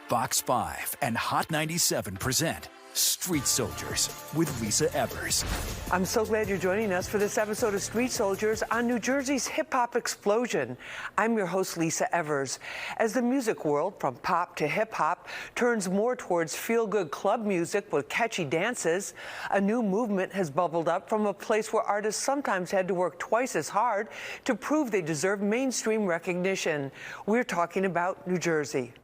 Fox 5 and Hot 97 present Street Soldiers with Lisa Evers. I'm so glad you're joining us for this episode of Street Soldiers on New Jersey's hip-hop explosion. I'm your host, Lisa Evers. As the music world, from pop to hip-hop, turns more towards feel-good club music with catchy dances, a new movement has bubbled up from a place where artists sometimes had to work twice as hard to prove they deserve mainstream recognition. We're talking about New Jersey.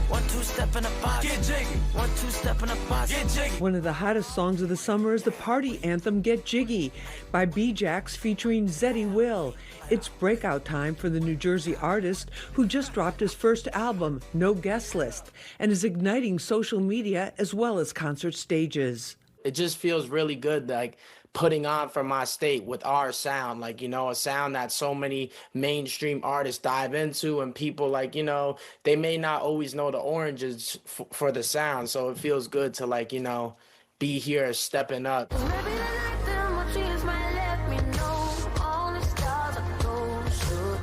1 2 step in the box. Get jiggy. 1 2 step in the box. Get jiggy. One of the hottest songs of the summer is the party anthem Get Jiggy by B-Jax featuring Zeddy Will. It's breakout time for the New Jersey artist who just dropped his first album, No Guest List, and is igniting social media as well as concert stages. It just feels really good, like putting on for my state with our sound, like, you know, a sound that so many mainstream artists dive into, and people, like, you know, they may not always know the oranges for the sound. So it feels good to, like, you know, be here stepping up.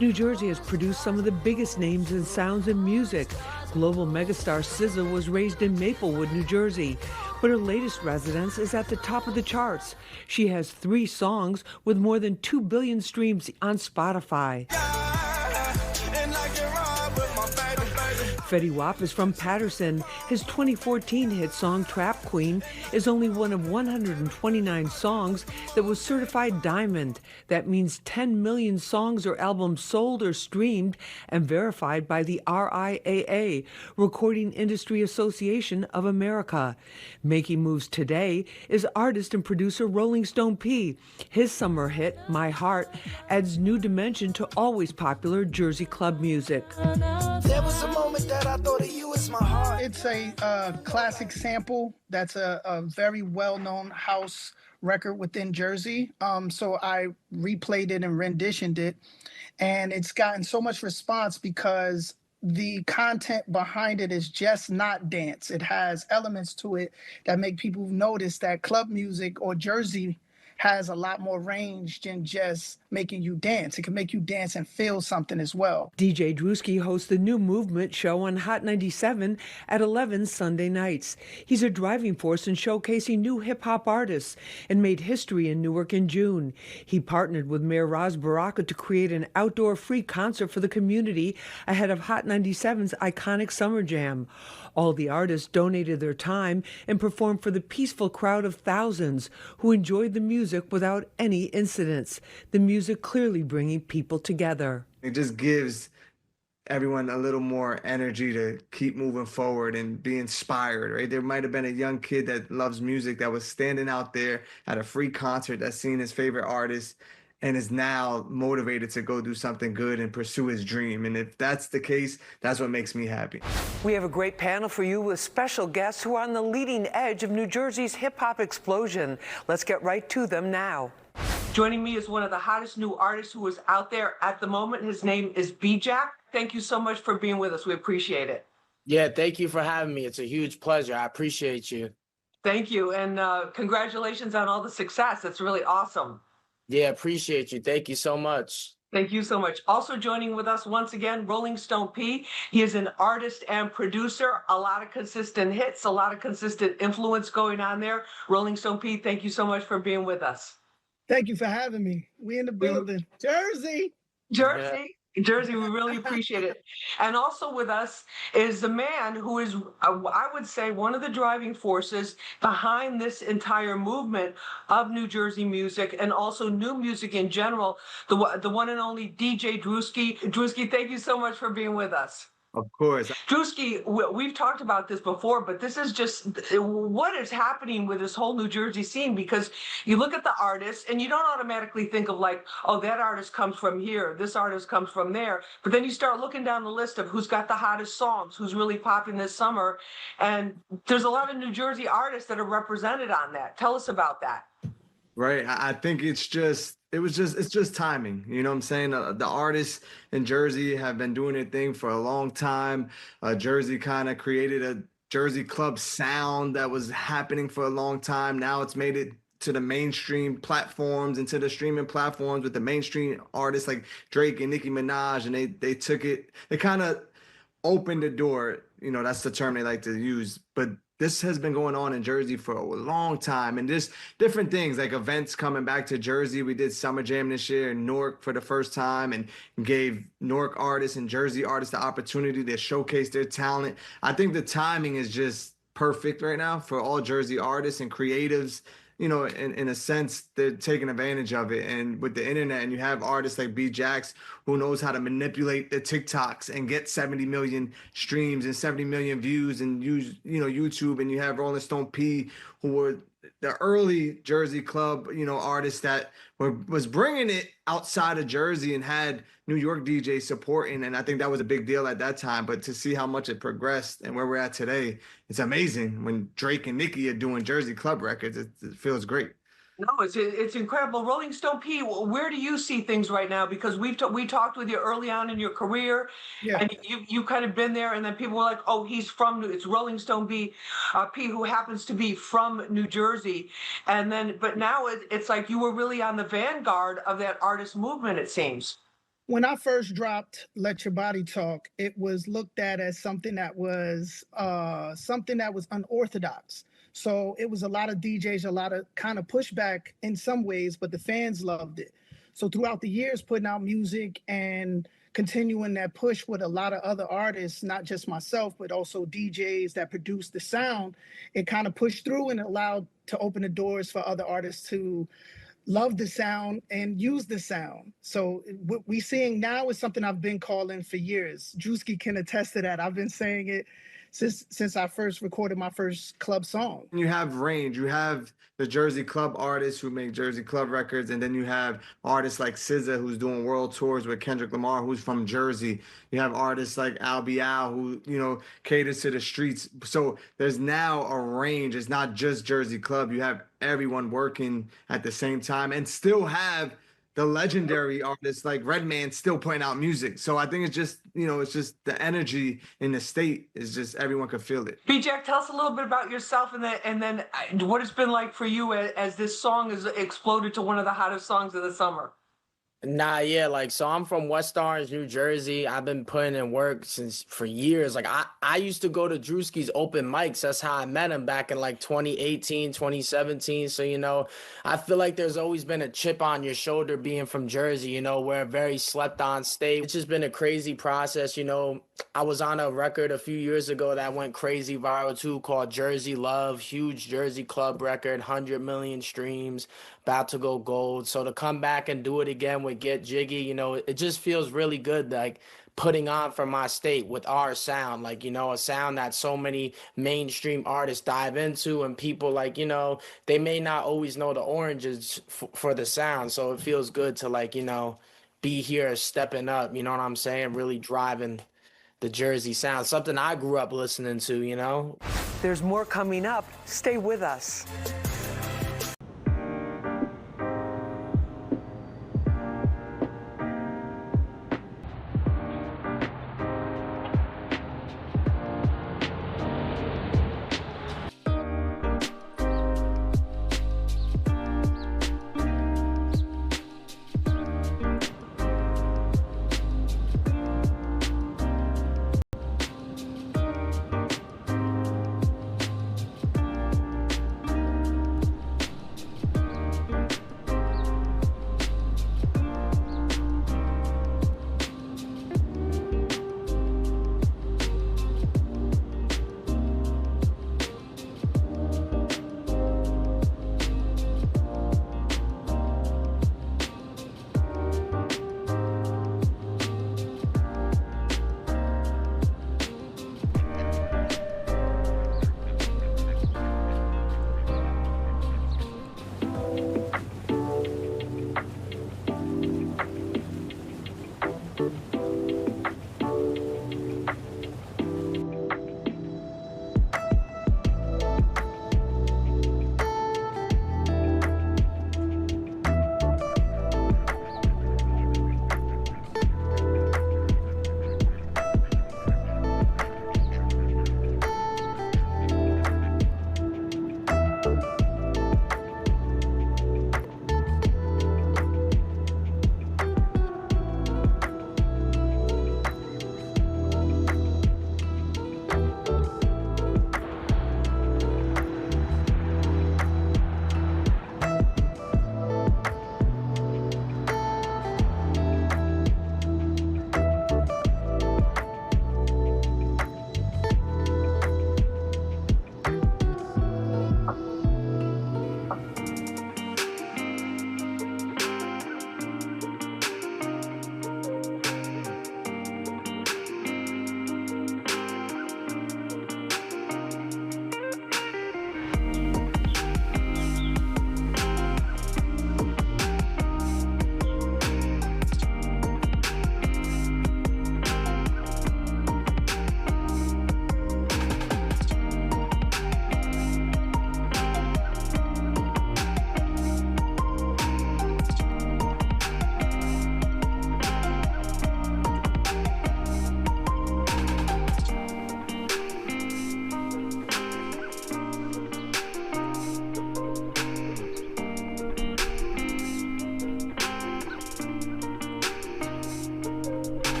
New Jersey has produced some of the biggest names and sounds in music. Global megastar SZA was raised in Maplewood, New Jersey, but her latest residence is at the top of the charts. She has 3 songs with more than 2 billion streams on Spotify. Fetty Wap is from Paterson. His 2014 hit song Trap Queen is only one of 129 songs that was certified diamond. That means 10 million songs or albums sold or streamed and verified by the RIAA, Recording Industry Association of America. Making moves today is artist and producer Rolling Stone P. His summer hit, My Heart, adds new dimension to always popular Jersey club music. There was a moment that I thought of you as my heart. It's a classic sample that's a very well-known house record within Jersey. So I replayed it and renditioned it, and it's gotten so much response because the content behind it is just not dance. It has elements to it that make people notice that club music or Jersey has a lot more range than just making you dance. It can make you dance and feel something as well. DJ Drewski hosts the New Movement show on Hot 97 at 11 Sunday nights. He's a driving force in showcasing new hip-hop artists and made history in Newark in June. He partnered with Mayor Ras Baraka to create an outdoor free concert for the community ahead of Hot 97's iconic Summer Jam. All the artists donated their time and performed for the peaceful crowd of thousands who enjoyed the music without any incidents. The music clearly bringing people together. It just gives everyone a little more energy to keep moving forward and be inspired, right? There might have been a young kid that loves music that was standing out there at a free concert that's seen his favorite artist and is now motivated to go do something good and pursue his dream. And if that's the case, that's what makes me happy. We have a great panel for you with special guests who are on the leading edge of New Jersey's hip-hop explosion. Let's get right to them now. Joining me is one of the hottest new artists who is out there at the moment. His name is B-Jax. Thank you so much for being with us. We appreciate it. Yeah, thank you for having me. It's a huge pleasure. I appreciate you. Thank you, and congratulations on all the success. It's really awesome. Yeah, appreciate you. Thank you so much. Thank you so much. Also joining with us once again, Rolling Stone P. He is an artist and producer. A lot of consistent hits, a lot of consistent influence going on there. Rolling Stone P, thank you so much for being with us. Thank you for having me. We in the building. Jersey. Jersey. Jersey, we really appreciate it. And also with us is the man who is, I would say, one of the driving forces behind this entire movement of New Jersey music and also new music in general, the one and only DJ Drewski. Drewski, thank you so much for being with us. Of course. Drewski, we've talked about this before, but this is just what is happening with this whole New Jersey scene, because you look at the artists and you don't automatically think of like, oh, that artist comes from here, this artist comes from there. But then you start looking down the list of who's got the hottest songs, who's really popping this summer. And there's a lot of New Jersey artists that are represented on that. Tell us about that. Right. I think it's just timing. You know what I'm saying? The artists in Jersey have been doing their thing for a long time. Jersey kind of created a Jersey club sound that was happening for a long time. Now it's made it to the mainstream platforms and to the streaming platforms with the mainstream artists like Drake and Nicki Minaj. And they took it, they kind of opened the door. You know, that's the term they like to use. But this has been going on in Jersey for a long time. And just different things like events coming back to Jersey. We did Summer Jam this year in Newark for the first time and gave Newark artists and Jersey artists the opportunity to showcase their talent. I think the timing is just perfect right now for all Jersey artists and creatives. You know, in a sense, they're taking advantage of it. And with the internet, and you have artists like B Jax, who knows how to manipulate the TikToks and get 70 million streams and 70 million views and use, YouTube. And you have Rolling Stone P, who were the early Jersey club, artists that was bringing it outside of Jersey and had New York DJs supporting. And I think that was a big deal at that time. But to see how much it progressed and where we're at today, it's amazing. When Drake and Nicki are doing Jersey club records, it feels great. No, it's incredible. Rolling Stone P, where do you see things right now? Because we talked with you early on in your career, Yeah. and you kind of been there, and then people were like, oh, it's Rolling Stone P, who happens to be from New Jersey, but now it's like you were really on the vanguard of that artist movement, it seems. When I first dropped Let Your Body Talk, it was looked at as something that was unorthodox. So it was a lot of DJs, a lot of kind of pushback in some ways, but the fans loved it. So throughout the years, putting out music and continuing that push with a lot of other artists, not just myself, but also DJs that produce the sound, it kind of pushed through and allowed to open the doors for other artists to love the sound and use the sound. So what we're seeing now is something I've been calling for years. Drewski can attest to that. I've been saying it since I first recorded my first club song. You have range. You have the Jersey club artists who make Jersey club records, and then you have artists like SZA, who's doing world tours with Kendrick Lamar, who's from Jersey. You have artists like Al Bial, who caters to the streets. So there's now a range. It's not just Jersey club. You have everyone working at the same time, and still have the legendary artists like Redman still putting out music. So I think it's just the energy in the state is just everyone can feel it. B-Jack, tell us a little bit about yourself and then what it's been like for you as this song has exploded to one of the hottest songs of the summer. So I'm from West Orange, New Jersey. I've been putting in work for years. Like I used to go to Drewski's open mics. That's how I met him back in like 2018, 2017. So, I feel like there's always been a chip on your shoulder being from Jersey. We're a very slept on state. It's just been a crazy process. I was on a record a few years ago that went crazy viral too, called Jersey Love, huge Jersey club record, 100 million streams, about to go gold. So to come back and do it again with Get Jiggy, it just feels really good, like putting on for my state with our sound, like, a sound that so many mainstream artists dive into, and people like, they may not always know the oranges for the sound. So it feels good to be here stepping up, you know what I'm saying? Really driving the Jersey sound, something I grew up listening to. There's more coming up. Stay with us.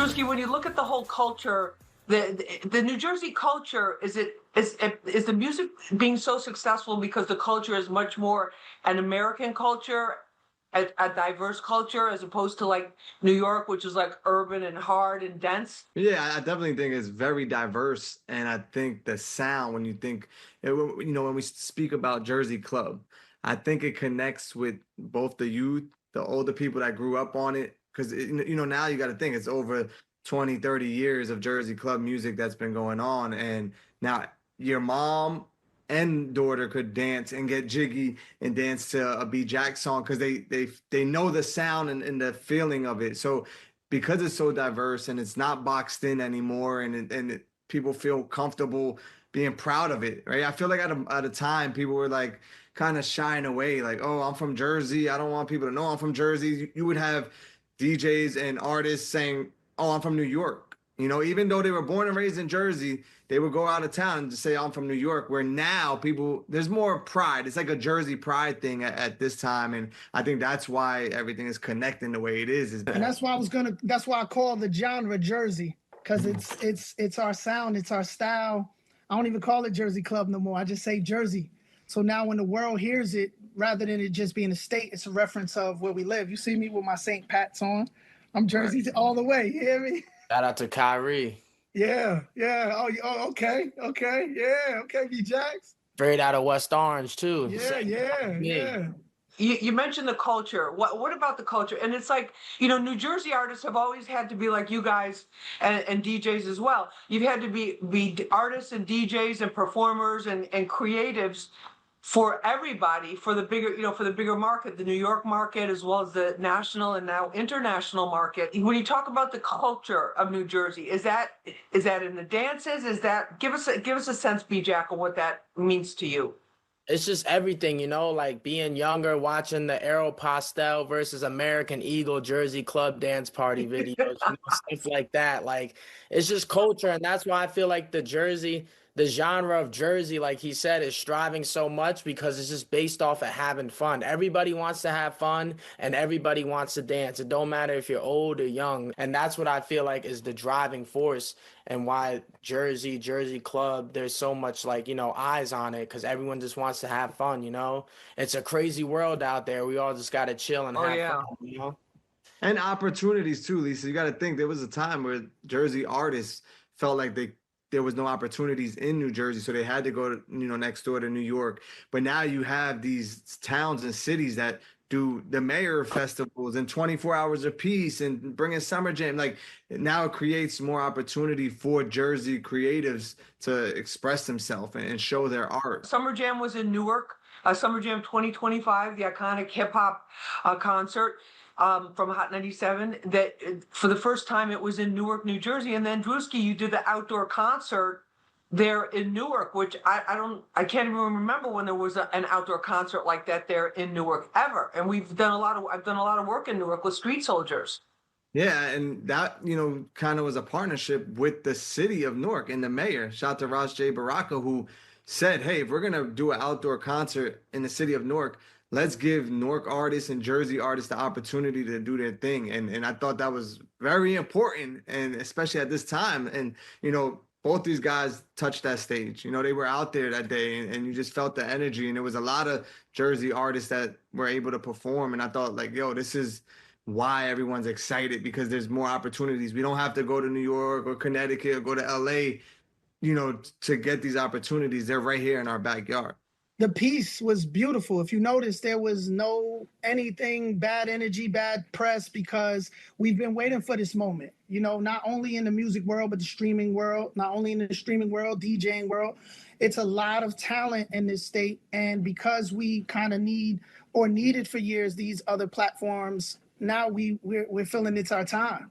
Drewski, when you look at the whole culture, the New Jersey culture, is the music being so successful because the culture is much more an American culture, a diverse culture, as opposed to like New York, which is like urban and hard and dense? Yeah, I definitely think it's very diverse, and I think the sound when you think, when we speak about Jersey Club, I think it connects with both the youth, the older people that grew up on it, because now you got to think it's over 20, 30 years of Jersey Club music that's been going on, and now your mom and daughter could dance and get jiggy and dance to a B Jack song because they know the sound and the feeling of it. So because it's so diverse and it's not boxed in anymore, people feel comfortable being proud of it, right? I feel like at a time people were like kind of shying away, like, oh, I'm from Jersey, I don't want people to know I'm from Jersey. You would have DJs and artists saying, oh, I'm from New York. Even though they were born and raised in Jersey, they would go out of town and just say, I'm from New York, where now there's more pride. It's like a Jersey pride thing at this time. And I think that's why everything is connecting the way it is. And that's why that's why I call the genre Jersey, because it's our sound, it's our style. I don't even call it Jersey Club no more. I just say Jersey. So now when the world hears it, rather than it just being a state, it's a reference of where we live. You see me with my St. Pat's on. I'm Jersey all the way. You hear me? Shout out to Kyrie. Yeah. Oh, okay. Yeah, okay, B Jax. Straight out of West Orange too. Yeah. You mentioned the culture. What about the culture? And it's like, New Jersey artists have always had to be like you guys and DJs as well. You've had to be artists and DJs and performers and creatives for everybody, for the bigger market, the New York market, as well as the national and now international market. When you talk about the culture of New Jersey, is that in the dances? Give us a sense, B Jack, of what that means to you? It's just everything, like being younger, watching the Aeropostale versus American Eagle Jersey Club dance party videos, stuff like that. Like, it's just culture. And that's why I feel like the genre of Jersey, like he said, is striving so much because it's just based off of having fun. Everybody wants to have fun and everybody wants to dance. It don't matter if you're old or young. And that's what I feel like is the driving force and why Jersey Club, there's so much eyes on it because everyone just wants to have fun, It's a crazy world out there. We all just got to chill and have fun, And opportunities too, Lisa. You got to think there was a time where Jersey artists felt like there was no opportunities in New Jersey, so they had to go to, next door to New York. But now you have these towns and cities that do the mayor festivals and 24 hours of peace and bring in Summer Jam. Like, now it creates more opportunity for Jersey creatives to express themselves and show their art. Summer Jam was in Newark. Summer Jam 2025, the iconic hip hop concert. From Hot 97, that for the first time it was in Newark, New Jersey, and then Drewski, you did the outdoor concert there in Newark, which I can't even remember when there was an outdoor concert like that there in Newark ever. And I've done a lot of work in Newark with Street Soldiers. Yeah, and that kind of was a partnership with the city of Newark and the mayor. Shout out to Raj J. Baraka, who said, "Hey, if we're gonna do an outdoor concert in the city of Newark, let's give Newark artists and Jersey artists the opportunity to do their thing." And I thought that was very important, and especially at this time. And, both these guys touched that stage. They were out there that day and you just felt the energy. And there was a lot of Jersey artists that were able to perform. And I thought this is why everyone's excited, because there's more opportunities. We don't have to go to New York or Connecticut or go to LA, to get these opportunities. They're right here in our backyard. The piece was beautiful. If you notice, there was no anything bad energy, bad press, because we've been waiting for this moment, not only in the music world, but the streaming world, not only in the streaming world, DJing world. It's a lot of talent in this state. And because we kind of needed for years these other platforms, now we're feeling it's our time.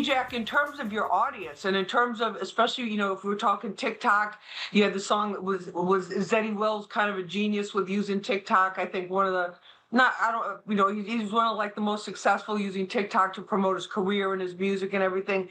Jack, in terms of your audience and in terms of, especially, if we're talking TikTok, you had the song that was Zeddy Wells kind of a genius with using TikTok. I think one of the, not, I don't, he's one of like the most successful using TikTok to promote his career and his music and everything.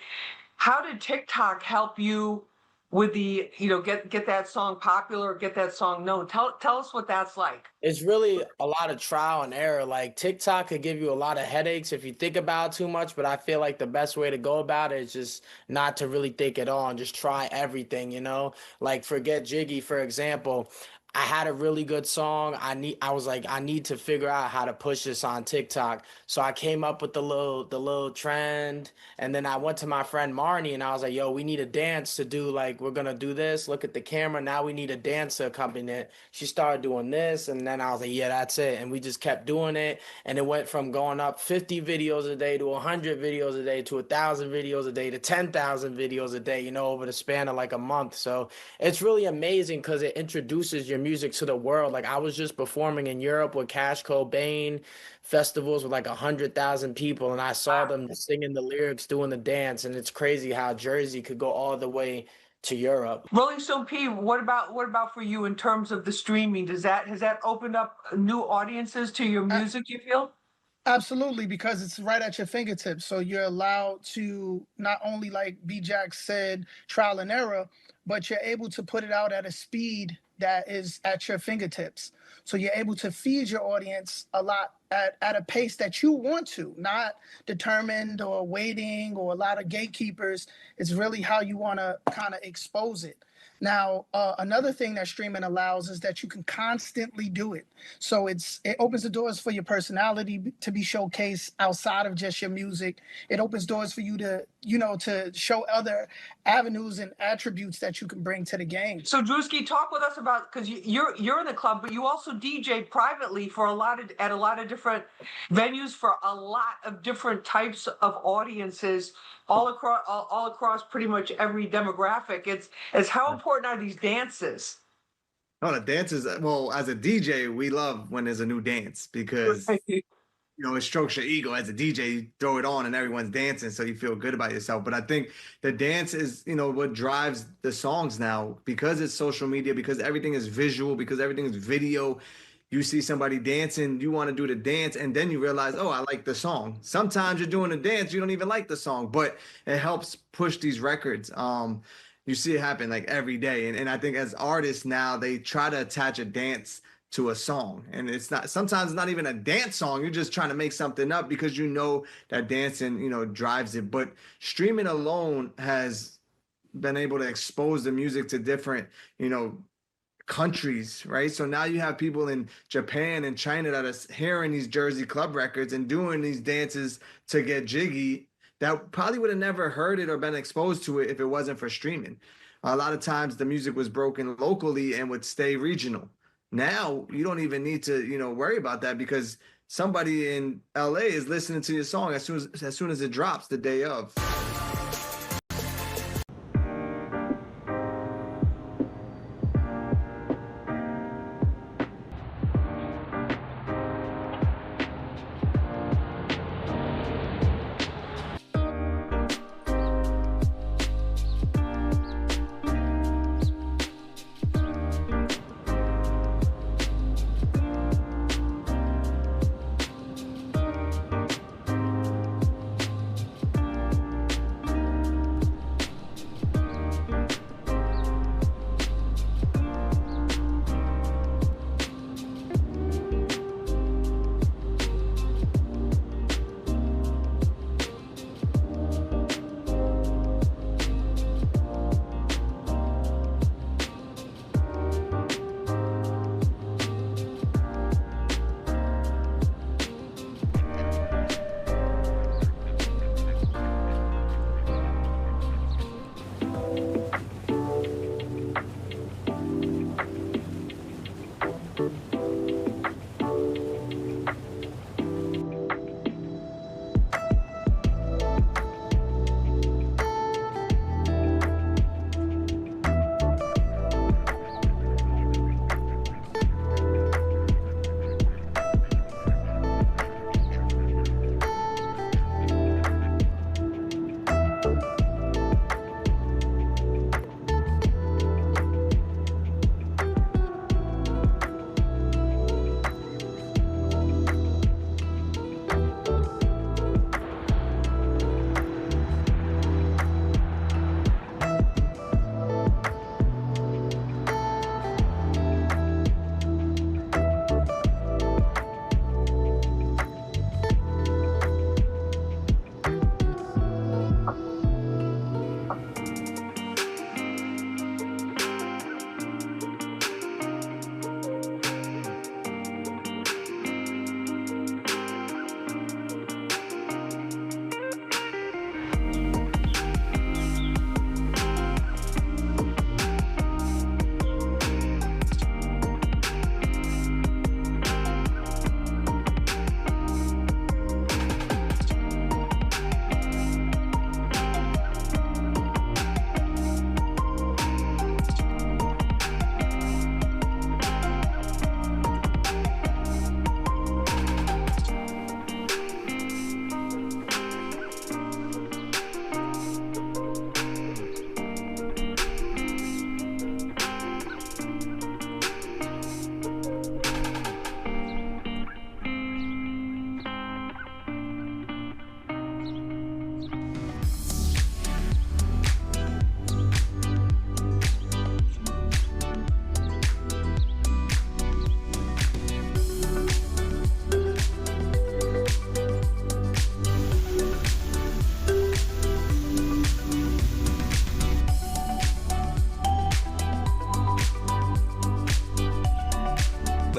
How did TikTok help you with the, get that song popular, get that song known? Tell us what that's like. It's really a lot of trial and error. Like TikTok could give you a lot of headaches if you think about it too much, but I feel like the best way to go about it is just not to really think at all and just try everything, you know? Like forget Jiggy, for example. I had a really good song. I was like, I need to figure out how to push this on TikTok. So I came up with the little trend, and then I went to my friend Marnie and I was like, yo, we need a dance to do, like we're gonna do this. Look at the camera. Now we need a dance to accompany it. She started doing this, and then I was like, yeah, that's it. And we just kept doing it, and it went from going up 50 videos a day to 100 videos a day to 1,000 videos a day to 10,000 videos a day, over the span of like a month. So it's really amazing because it introduces your music to the world. Like I was just performing in Europe with Cash Cobain, festivals with like 100,000 people, and I saw them singing the lyrics, doing the dance, and it's crazy how Jersey could go all the way to Europe. Rolling Stone P, what about for you in terms of the streaming? Has that opened up new audiences to your music, you feel? Absolutely, because it's right at your fingertips. So you're allowed to not only, like B-Jack said, trial and error, but you're able to put it out at a speed that is at your fingertips. So you're able to feed your audience a lot at a pace that you want to, not determined or waiting or a lot of gatekeepers. It's really how you want to kind of expose it. Now, another thing that streaming allows is that you can constantly do it. So it opens the doors for your personality to be showcased outside of just your music. It opens doors for you to, to show other avenues and attributes that you can bring to the game. So Drewski, talk with us about, because you're in the club, but you also DJ privately for at a lot of different venues for a lot of different types of audiences all across pretty much every demographic. It's how important are these dances? Oh, the dances. Well, as a DJ, we love when there's a new dance because it strokes your ego. As a DJ, you throw it on and everyone's dancing, so you feel good about yourself. But I think the dance is, what drives the songs now, because it's social media, because everything is visual, because everything is video. You see somebody dancing, you want to do the dance, and then you realize, oh, I like the song. Sometimes you're doing a dance, you don't even like the song, but it helps push these records. You see it happen like every day. And I think as artists now, they try to attach a dance to a song. And sometimes it's not even a dance song. You're just trying to make something up because that dancing, drives it. But streaming alone has been able to expose the music to different, countries, right? So now you have people in Japan and China that are hearing these Jersey club records and doing these dances to get jiggy that probably would have never heard it or been exposed to it if it wasn't for streaming. A lot of times the music was broken locally and would stay regional. Now you don't even need to, worry about that because somebody in LA is listening to your song as soon as it drops the day of.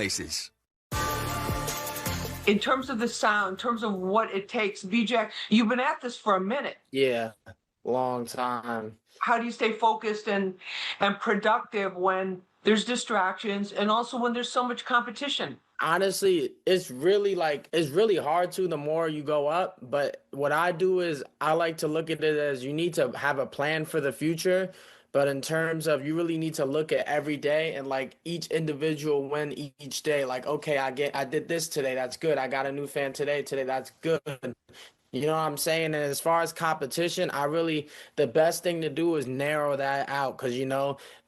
places. In terms of the sound, in terms of what it takes, BJ, you've been at this for a minute. Yeah, long time. How do you stay focused and productive when there's distractions and also when there's so much competition? Honestly, it's really hard to the more you go up. But what I do is I like to look at it as you need to have a plan for the future. But in terms of you really need to look at every day and like each individual win each day. Like, okay, I did this today. That's good. I got a new fan today. That's good. You know what I'm saying? And as far as competition, the best thing to do is narrow that out because,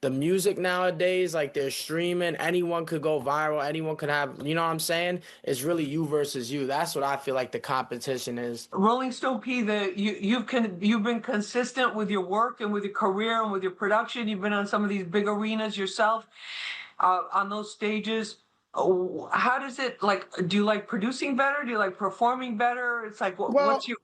the music nowadays, like they're streaming, anyone could go viral, anyone could have, you know what I'm saying? It's really you versus you. That's what I feel like the competition is. Rolling Stone P, you've been consistent with your work and with your career and with your production. You've been on some of these big arenas yourself, on those stages. How does it do you like producing better? Do you like performing better? It's like, Well, what's your...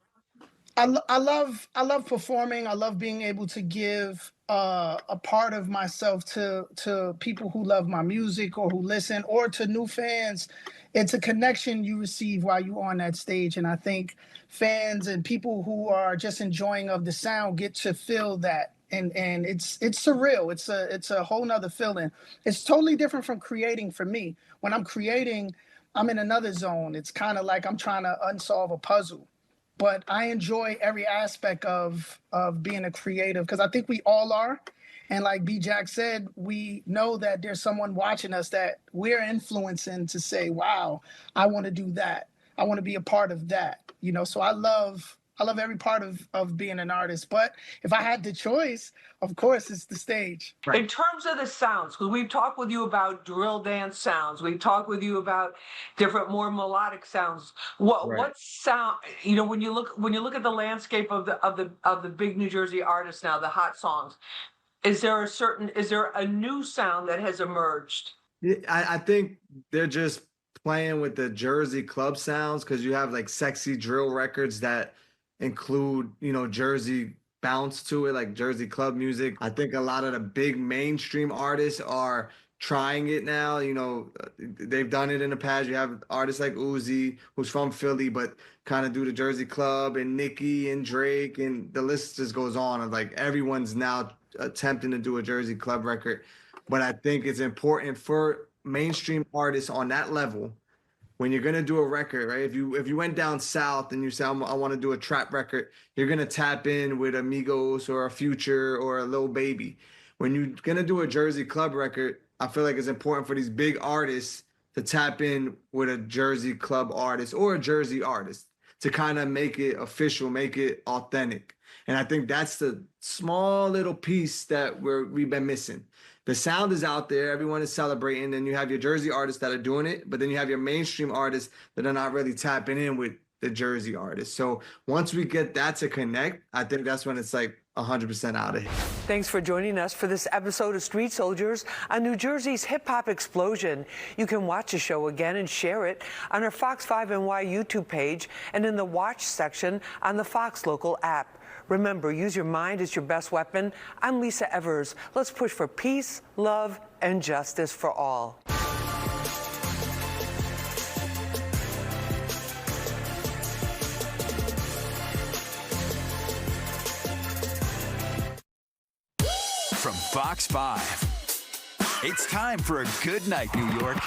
I love performing. I love being able to give a part of myself to people who love my music or who listen, or to new fans. It's a connection you receive while you're on that stage, and I think fans and people who are just enjoying of the sound get to feel that. And it's surreal. It's a whole nother feeling. It's totally different from creating for me. When I'm creating, I'm in another zone. It's kind of like I'm trying to unsolve a puzzle. But I enjoy every aspect of being a creative because I think we all are. And like B Jack said, we know that there's someone watching us that we're influencing to say, wow, I want to do that. I want to be a part of that. So I love every part of being an artist. But if I had the choice, of course, it's the stage. In terms of the sounds, because we've talked with you about drill dance sounds, we've talked with you about different, more melodic sounds. What sound? When you look at the landscape of the big New Jersey artists now, the hot songs, is there a new sound that has emerged? Yeah, I think they're just playing with the Jersey club sounds because you have like sexy drill records that include, Jersey bounce to it, like Jersey club music. I think a lot of the big mainstream artists are trying it now. They've done it in the past. You have artists like Uzi, who's from Philly, but kind of do the Jersey club, and Nicki and Drake, and the list just goes on. And like everyone's now attempting to do a Jersey club record. But I think it's important for mainstream artists on that level, when you're gonna do a record, right? If you went down south and you say I want to do a trap record, you're gonna tap in with Amigos or a Future or a Lil Baby. When you're gonna do a Jersey club record, I feel like it's important for these big artists to tap in with a Jersey club artist or a Jersey artist to kind of make it official, make it authentic. And I think that's the small little piece that we've been missing. The sound is out there. Everyone is celebrating. And you have your Jersey artists that are doing it, but then you have your mainstream artists that are not really tapping in with the Jersey artists. So once we get that to connect, I think that's when it's like 100% out of here. Thanks for joining us for this episode of Street Soldiers on New Jersey's hip-hop explosion. You can watch the show again and share it on our Fox 5 NY YouTube page and in the Watch section on the Fox Local app. Remember, use your mind as your best weapon. I'm Lisa Evers. Let's push for peace, love, and justice for all. From Fox 5, it's time for a good night, New York.